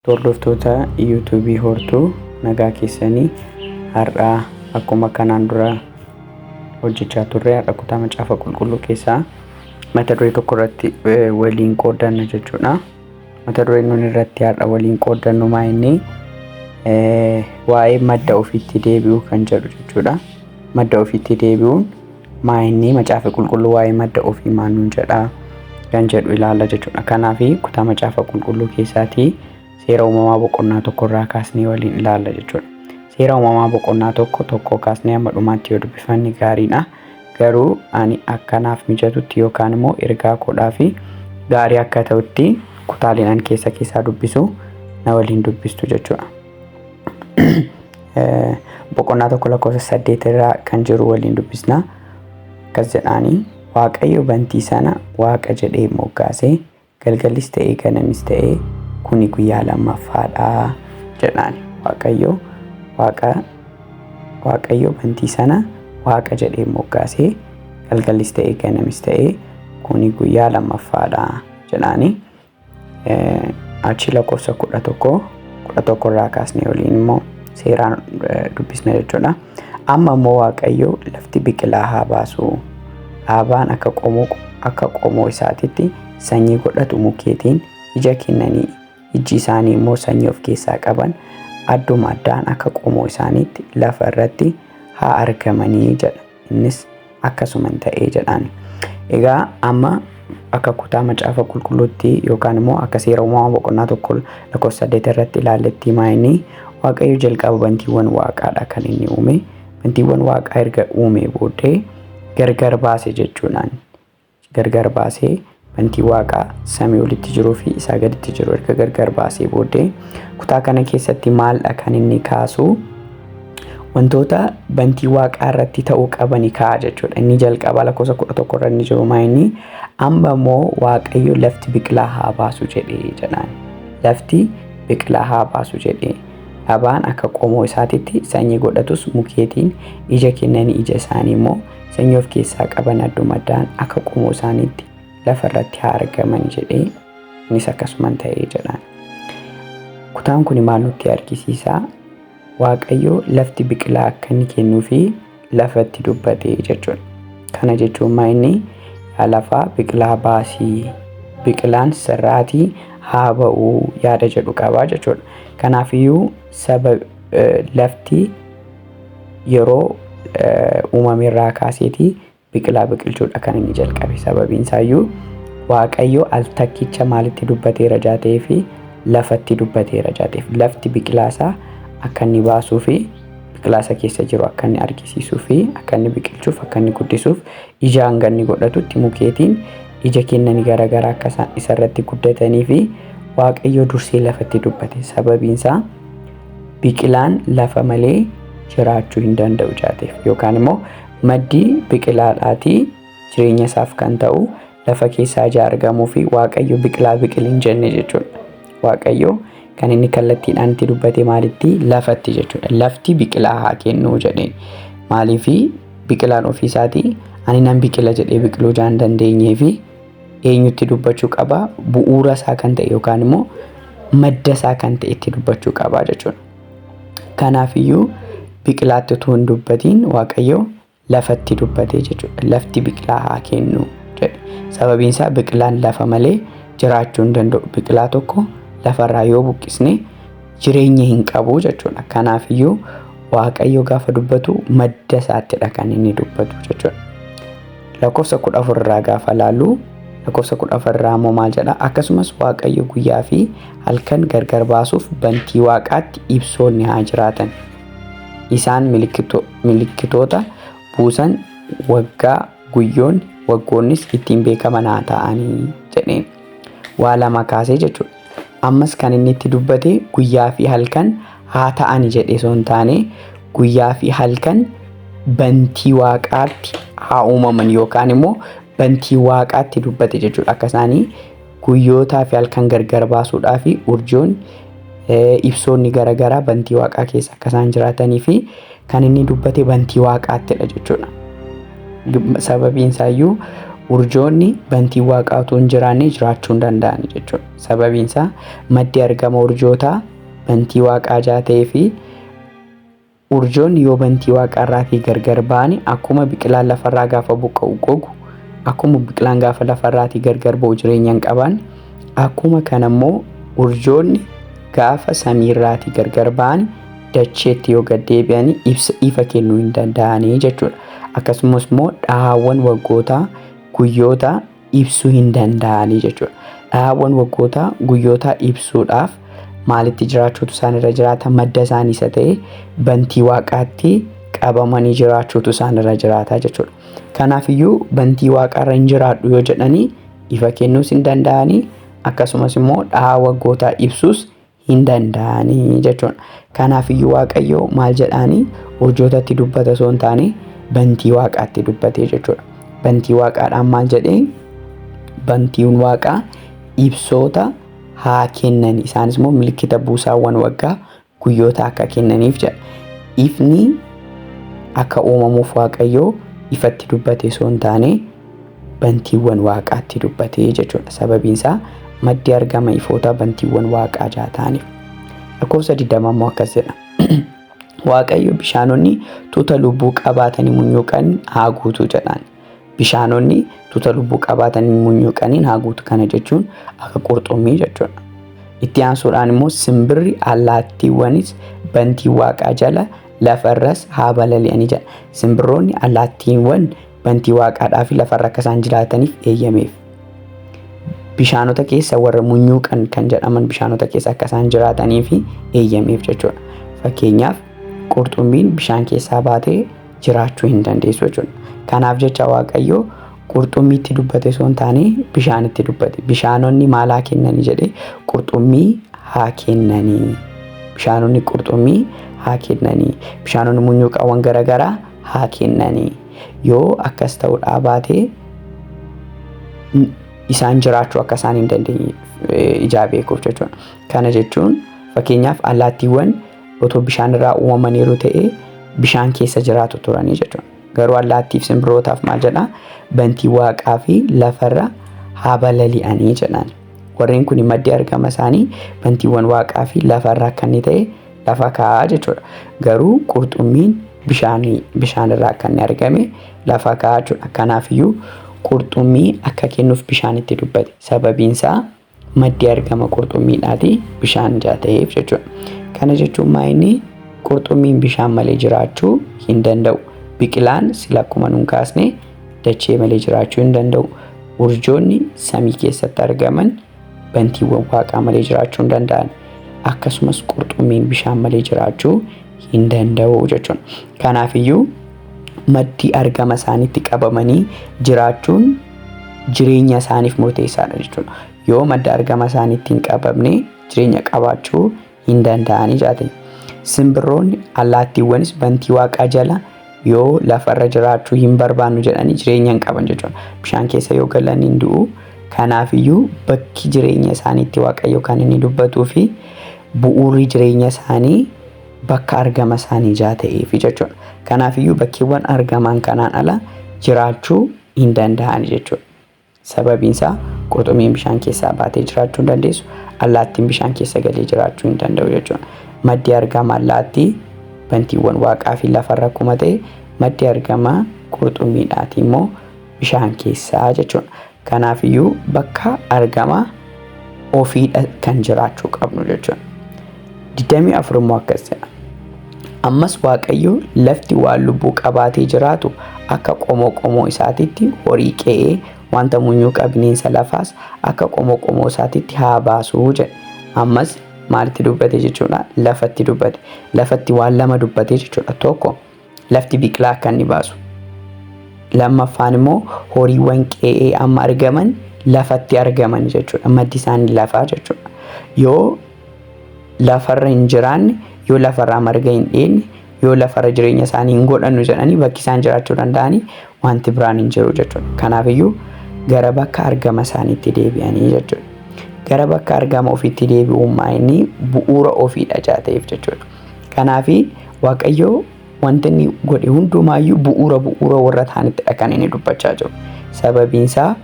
Hordoftoota YouTube hortuu nagaa keessanii har'aa akkuma kanaan dura hojjechaa turre har'a kutaa macaafa qulqulluu keessaa mata duree tokko irratti waliin qoodanna jechuudha. Mata dureen nuti irratti har'a waliin qoodannu maa'inni waa'ee madda ofiitti deebi'uu kan jedhu jechuudha. Madda ofiitti deebi'uun maa'inni macaafa qulqulluu waa'ee madda ofii maal nuun jedha kan jedhu ilaalla jechuudha. Kanaaf kutaa macaafa qulqulluu keessaatii seera uumamaa boqonnaa tokko irraa kaasnee waliin ilaalla jechuudha. Seera uumamaa boqonnaa tokko kaasnee hamma dhumaatti yoo dubbifanne gaariidha. Garuu ani akkanaaf mijatutti yookaan immoo ergaa koodhaa fi gaarii akka ta'utti kutaaleen an keessaa dubbisu na waliin dubbistu jechuudha. Boqonnaa tokko lakkoofsa 8 irraa kan jiru waliin dubbisna. Akkas jedhaanii Waaqayyo bantii sana Waaqa jedhee moggaasee galgalis ta'ee ganamis ta'ee kuni guyyaa lammaffaadha jedhaan. Waaqayyo bantii sana Waaqa jedhee moggaasee galgalis ta'ee ganamis ta'ee kuni guyyaa lammaffaadha jedhaan. Achi lakkoofsa 11 irraa kaasnee waliin immoo seeraan dubbisna jechuudha. Amma immoo Waaqayyo lafti biqilaa haa baasu. Dhaabaan akka qomoo isaatiitti sanyii godhatu mukeetiin ija kennanii iji isaanii immoo sanyii of keessaa qaban adduma addaan akka qomoo isaaniitti lafa irratti haa argamanii jedha. Innis akkasuman ta'ee jedhaan. Egaa amma akka kutaa macaafa qulqulluutti yookaan immoo akka seera uumamaa boqonnaa tokko lakkoofsa 8 irratti ilaalletti maa'inni Waaqayyo jalqaba bantiiwwan waaqaadha kan inni uume. Bantiiwwan waaqaa erga uume booddee gargar baase jechuudhaan. Gargar baasee bantii waaqaa samii olitti jiruu fi isaa gaditti jiru erga gargar baasee booddee kutaa kana keessatti maalidha kan inni kaasu wantoota bantii waaqaa irratti ta'uu qabani kaa'a jechuudha. Inni jalqaba lakkoofsa 11 irra inni jiru maa'inni amma immoo Waaqayyo lafti biqilaa haa baasu jedhee jedhaan. Lafti biqilaa haa baasu jedhee. Dhaabaan akka qomoo isaatiitti sanyii godhatus mukeetiin ija kennanii ija isaanii immoo sanyii of keessaa qaban adduma addaan akka qomoo isaaniitti lafa irratti haa argaman jedhee innis akkasuman ta'ee jedhaan. Kutaan kun maal nutti argisiisa? Waaqayyo lafti biqilaa akka inni kennuu fi lafatti dubbatee jechuudha. Kana jechuun maa'inni yaa lafaa biqilaa baasii, biqilaan sirraatii haa ba'uu yaada jedhu qabaa jechuudha. Kanaafiyyuu lafti yeroo uumame irraa kaaseetii biqilaa biqilchuudha kan inni jalqabe. Sababiin isaayyuu Waaqayyo al takkicha maalitti dubbateera jaatee fi lafatti dubbateera jaateef lafti biqilaasaa akka inni baasuu fi biqilaasa keessa jiru akka inni argisiisuu fi akka inni biqilchuuf akka inni guddisuuf ija hanga inni godhatutti mukeetiin ija kennanii garaagaraa akka isaan isarratti guddatanii fi Waaqayyo dursee lafatti dubbate. Sababiin isaa biqilaan lafa malee jiraachuu hin danda'u jaateef yookaan immoo maddi biqilaadhaatii jireenya isaaf kan ta'u lafa keessaa ija argamuu fi Waaqayyo biqilaa biqilin jenne jechuudha. Waaqayyo kan inni kallattiidhaan itti dubbate maalitti lafatti jechuudha. Lafti biqilaa haa kennu jedheen. Maaliifi biqilaan ofiisaatii ani nan biqila jedhee biqiluu jaan dandeenyee fi eenyutti dubbachuu qaba? Bu'uura isaa kan ta'e yookaan immoo madda isaa kan ta'e itti dubbachuu qaba jechuudha. Kanaafiyyuu biqilaatti utuu hin dubbatiin Waaqayyo lafatti dubbatee jechuudha. Lafti biqilaa haa kennu jedhe. Sababiin isaa biqilaan lafa malee jiraachuu hin danda'u. Biqilaa tokko lafarraa yoo buqqisne jireenya hin qabu jechuudha. Kanaafiyyuu Waaqayyo gaafa dubbatu madda isaattidha kan inni dubbatu jechuudha. Lakkoofsa 14 irraa gaafa laallu lakkoofsa 14 irraa immoo maal jedha? Akkasumas Waaqayyo guyyaa fi halkan gargar baasuuf bantii waaqaatti ibsoonni haa jiraatan. Isaan milikkitoota buusan waggoonnis ittiin beekaman haa ta'anii jedheen. Waa lama kaasee jechuudha. Ammas kan inni itti dubbate guyyaa fi halkan haa ta'ani jedhee osoo hin taane guyyaa fi halkan bantii waaqaatti haa uumaman yookaan immoo bantii waaqaatti dubbate jechuudha. Akka isaanii guyyootaa fi halkan gargar baasuudhaa fi urjoon ibsoonni garaagaraa bantii waaqaa keessa akka isaan jiraatanii fi kan inni dubbate bantii waaqaattidha jechuudha. Sababiin isaayyuu urjoonni bantii waaqaa utuu hin jiraanne jiraachuu hin danda'an jechuudha. Sababiin isaa maddi argama urjootaa bantii waaqaa jaa ta'ee fi urjoonni yoo bantii waaqaa irraatii gargar ba'ani akkuma biqilaan lafarraa gaafa buqqa'u gogu, akkuma biqilaan gaafa lafarraatii gargar ba'u jireenya hin qaban, akkuma kanammoo urjoonni gaafa samiirraatii gargar ba'ani dacheetti yoo gad deebi'anii ifa kennuu hin danda'anii jechuudha. Akkasumas immoo dhahaawwan waggootaa guyyoota ibsuu hin danda'anii jechuudha. Dhahaawwan waggootaa guyyoota ibsuudhaaf maalitti jiraachuutu isaan irra jiraata? Madda isaanii isa ta'e bantii waaqaatti qabamanii jiraachuutu isaan irra jiraata jechuudha. Kanaafiyyuu bantii waaqarra hin jiraadhu yoo jedhanii ifa kennuus hin danda'anii, akkasumas immoo dhahaa waggootaa ibsuus hin danda'anii jechuudha. Kanaafiyyuu Waaqayyo maal jedhaanii urjootatti dubbata osoo hin taane bantii waaqaatti dubbatee jechuudha. Bantii waaqaadhaan maal jedhee? Bantiin waaqaa ibsoota haa kennan, isaanis immoo milikkita buusaawwan waggaa guyyoota akka kennaniif jedha. Ifni akka uumamuuf Waaqayyo ifatti dubbatee osoo hin taane bantiiwwan waaqaatti dubbatee jechuudha. Sababiin isaa maddi argama ifoota bantiiwwan waaqaa jaa ta'aniif. Lakkoofsa 20 immoo akkas jedha. Waaqayyo bishaanonni tuuta lubbuu qabaatanii munyuuqan haa guutuu jedhaan. Bishaanonni tuuta lubbuu qabaatanii munyuuqaniin haa guutu. Kana jechuun akka qurxummii jechuudha. Itti aansuudhaan immoo simbirri allaattiiwwanis bantii waaqaa jala lafarras haa balali'anii jedha. Simbirroonni allaattiiwwan bantii waaqaadhaa fi lafarra akka isaan jiraataniif eeyyameef. Bishaanota keessa warra munyuuqan kan jedhaman bishaanota keessa akka isaan jiraatanii fi eeyyameef jechuudha. Fakkeenyaaf qurxummiin bishaan keessaa baatee jiraachuu hin dandeessu jechuudha. Kanaaf jecha Waaqayyo qurxummiitti dubbate osoo hin taane bishaanitti dubbate. Bishaanonni maal haa kennanii jedhee? Qurxummii haa kennanii. Bishaanonni qurxummii haa kennanii. Bishaanonni munyuuqaawwan garaagaraa haa kennanii. Yoo akkas ta'uudhaa baate isaan jiraachuu akka isaan hin dandeenye ijaa beekuuf jechuudha. Kana jechuun fakkeenyaaf allaattiiwwan otoo bishaan irraa uumamaniiru ta'ee bishaan keessa jiraatu turanii jechuudha. Garuu allaattiif simbirrootaaf maal jedhaa? Bantii waaqaa fi lafarra haa balali'anii jedhaan. Warreen kun maddi argama isaanii bantiiwwan waaqaa fi lafarraa akka inni ta'e lafa kaa'aa jechuudha. Garuu qurxummiin bishaan irraa akka inni argame lafa kaa'aa jechuudha. Kanaafiyyuu qurxummii akka kennuuf bishaanitti dubbate. Sababiin isaa maddi argama qurxummiidhaati bishaan jaa ta'eef jechuudha. Kana jechuun maa inni? Qurxummiin bishaan malee jiraachuu hin danda'u. Biqilaan sila akkuma nuun kaasne dachee malee jiraachuu hin danda'u. Urjoonni samii keessatti argaman bantiiwwan waaqaa malee jiraachuu hin danda'an. Akkasumas qurxummiin bishaan malee jiraachuu hin danda'u jechuudha. Kanaafiyyuu maddi argama isaaniitti qabamanii jiraachuun jireenya isaaniif murteessaadha jechuudha. Yoo madda argama isaaniitti hin qabamne jireenya qabaachuu hin danda'anii jaate. Simbirroonni allaattiiwwanis bantii waaqaa jala yoo lafarra jiraachuu hin barbaannu jedhanii jireenya hin qaban jechuudha. Bishaan keessa yoo galan hin du'u. Kanaafiyyuu bakki jireenya isaaniitti Waaqayyo kan inni dubbatuu fi bu'uurri jireenya isaanii bakka argama isaanii jaa ta'eef jechuudha. Kanaafiyyuu bakkeewwan argaman kanaan ala jiraachuu hin danda'an jechuudha. Sababiin isaa qurxummiin bishaan keessaa baatee jiraachuu hin dandeessu. Allaattiin bishaan keessa galee jiraachuu hin danda'u jechuudha. Maddi argama allaattii bantiiwwan waaqaa fi lafarra akkuma ta'e maddi argama qurxummiidhaati immoo bishaan keessaa jechuudha. Kanaafiyyuu bakka argama ofiidha kan jiraachuu qabnu jechuudha. 24 immoo akkas jedha. Ammas Waaqayyo lafti waan lubbuu qabaatee jiraatu akka qomoo isaatiitti horii qe'ee wanta munyuuqa bineensa lafaas akka qomoo isaatiitti haa baasuu jedha. Ammas maalitti dubbate jechuudha? Lafatti dubbate. Lafatti waan lama dubbate jechuudha. Tokko lafti biqilaa akka inni baasu. Lammaffaan immoo horiiwwan qe'ee amma argaman lafatti argaman jechuudha. Maddi isaanii lafaa jechuudha. Yoo lafarra hin jiraanne, yoo lafarraa marga hin dheenne, yoo lafarra jireenya isaanii hin godhannu jedhanii bakki isaan jiraachuu danda'anii wanti biraan hin jiru jechuudha. Kanaafiyyuu gara bakka argama isaaniitti deebi'anii jechuudha. Gara bakka argama ofiitti deebi'ummaa inni bu'uura ofiidha jaa ta'eef jechuudha. Kanaafi Waaqayyo wanti inni godhe hundumaayyuu bu'uura warra ta'anittidha kan inni dubbachaa jiru. Sababiin isaa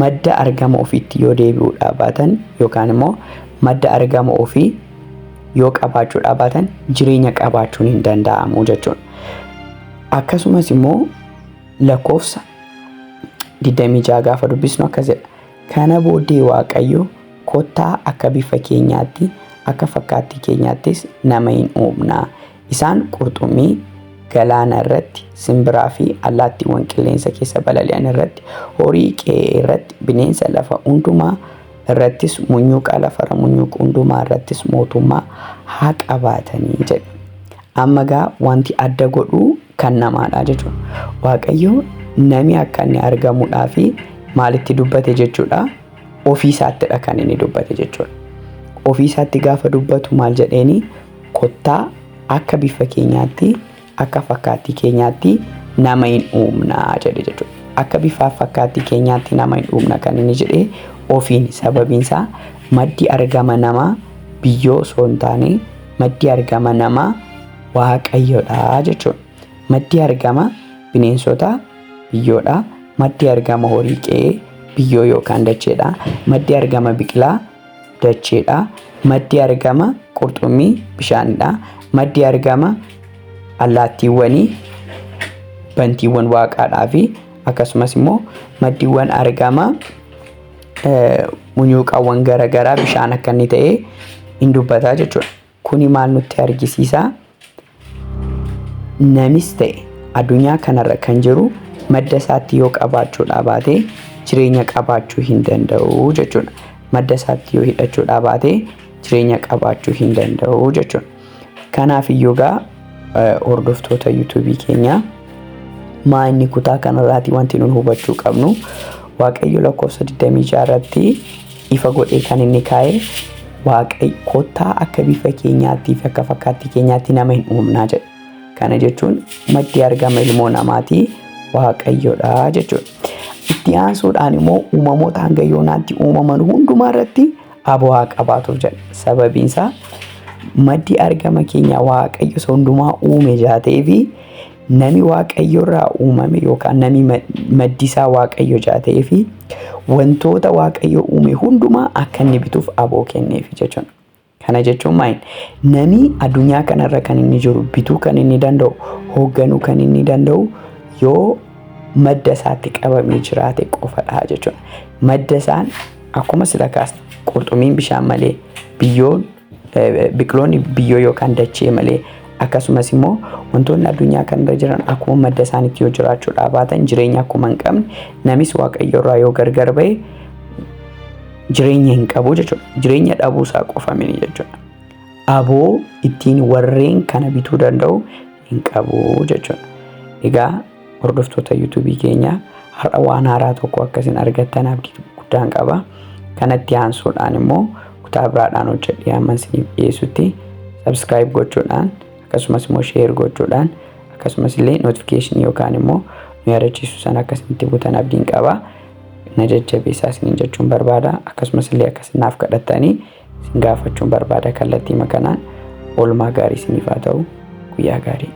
madda argama ofiitti yoo deebi'uudhaa baatan yookaan immoo madda argama ofii yoo qabaachuudhaa baatan jireenya qabaachuun hin danda'amu jechuudha. Akkasumas immoo lakkoofsa 26 gaafa dubbisnu akkas jedha. Kana booddee Waaqayyo kottaa akka bifa keenyaatti akka fakkaattii keenyaattis nama hin uumnaa. Isaan qurxummii galaana irratti, simbiraa fi allaattiiwwan qilleensa keessa balali'an irratti, horii qe'ee irratti, bineensa lafa hundumaa irrattis, munyuuqa lafarra munyuuqu hundumaa irrattis mootummaa haa qabaatanii jedha. Amma gaa wanti adda godhu kan namaadha jechuudha. Waaqayyo nami akka inni argamuudhaa fi maalitti dubbate jechuudha? Ofii isaattidha kan inni dubbate jechuudha. Ofii isaatti gaafa dubbatu maal jedheeni? Kottaa akka bifa keenyaatti akka fakkaattii keenyaatti nama hin uumnaa jedhe jechuudha. Akka bifa fakkaattii keenyaatti nama hin uumna kan inni jedhe ofiin. Sababiin isaa maddi argama namaa biyyoo osoo hin taane maddi argama namaa Waaqayyodha jechuudha. Maddi argama bineensota biyyoodha. Maddi argama horii qe'ee biyyoo yookaan dacheedha. Maddi argama biqilaa dacheedha. Maddi argama qurxummii bishaanidha. Maddi argama allaattiiwwanii bantiiwwan waaqaadhaa fi akkasumas immoo maddiiwwan argama munyuuqaawwan garaagaraa bishaan akka inni ta'e hin dubbataa jechuudha. Kuni maal nutti argisiisa? Namis ta'e addunyaa kanarra kan jiru madda isaatti yoo qabaachuudhaa baate jireenya qabaachuu hin danda'u jechuudha. Madda isaatti yoo hidhachuudhaa baate jireenya qabaachuu hin danda'u jechuudha. Kanaaf iyyuu gaa hordoftoota YouTube keenyaa maa inni kutaa kanarraati wanti nuti hubachuu qabnu? Waaqayyo lakkoofsa 26 irratti ifa godhee kan inni kaa'e Waaqayyo kottaa akka bifa keenyaatti fi akka fakkaattii keenyaatti nama hin uumnaa jedha. Kana jechuun maddi argama ilmoo namaati Waaqayyodha jechuudha. Itti aansuudhaan immoo uumamoota hanga yoonaatti uumaman hundumaa irratti aboo haa qabaatuuf jedha. Sababiin isaa maddi argama keenya Waaqayyo isa hundumaa uume jaatee fi nami Waaqayyo irraa uumame yookaan nami maddi isaa Waaqayyo jaatee fi wantoota Waaqayyo uume hundumaa akka inni bituuf aboo kenneef jechuudha. Kana jechuun maal? Nami addunyaa kanarra kan inni jiru bituu kan inni danda'u, hoogganuu kan inni danda'u yoo madda isaatti qabamee jiraate qofadha jechuudha. Madda isaan akkuma sila kaas qurxummiin bishaan malee, biqiloonni biyyoo yookaan dachee malee, akkasumas immoo wantoonni addunyaa kanarra jiran akkuma madda isaaniitti yoo jiraachuudhaa baatan jireenya akkuma hin qabne, namis Waaqayyo irraa yoo gargar ba'e jireenya hin qabu jechuudha. Jireenya dhabuu isaa qofa miti jechuudha. Aboo ittiin warreen kana bituu danda'u hin qabu jechuudha. Egaa hordoftoota YouTube keenyaa har'a waan haaraa tokko akkasiin argattan abdii guddaan qaba. Kanatti aansuudhaan immoo kutaa biraadhaan hojjedhee hamma isiniif dhiyeessutti subscribe gochuudhaan akkasumas immoo share gochuudhaan akkasumas illee notification yookaan immoo nu yaadachiisu sana akkasitti butan abdiin qaba. Na jajjabeessaa isiniin jechuun barbaada. Akkasumas illee akkasinaaf kadhattanii isin gaafachuun barbaada. Kallattii makanaan oolmaa gaarii isiniif haa ta'u. Guyyaa gaarii.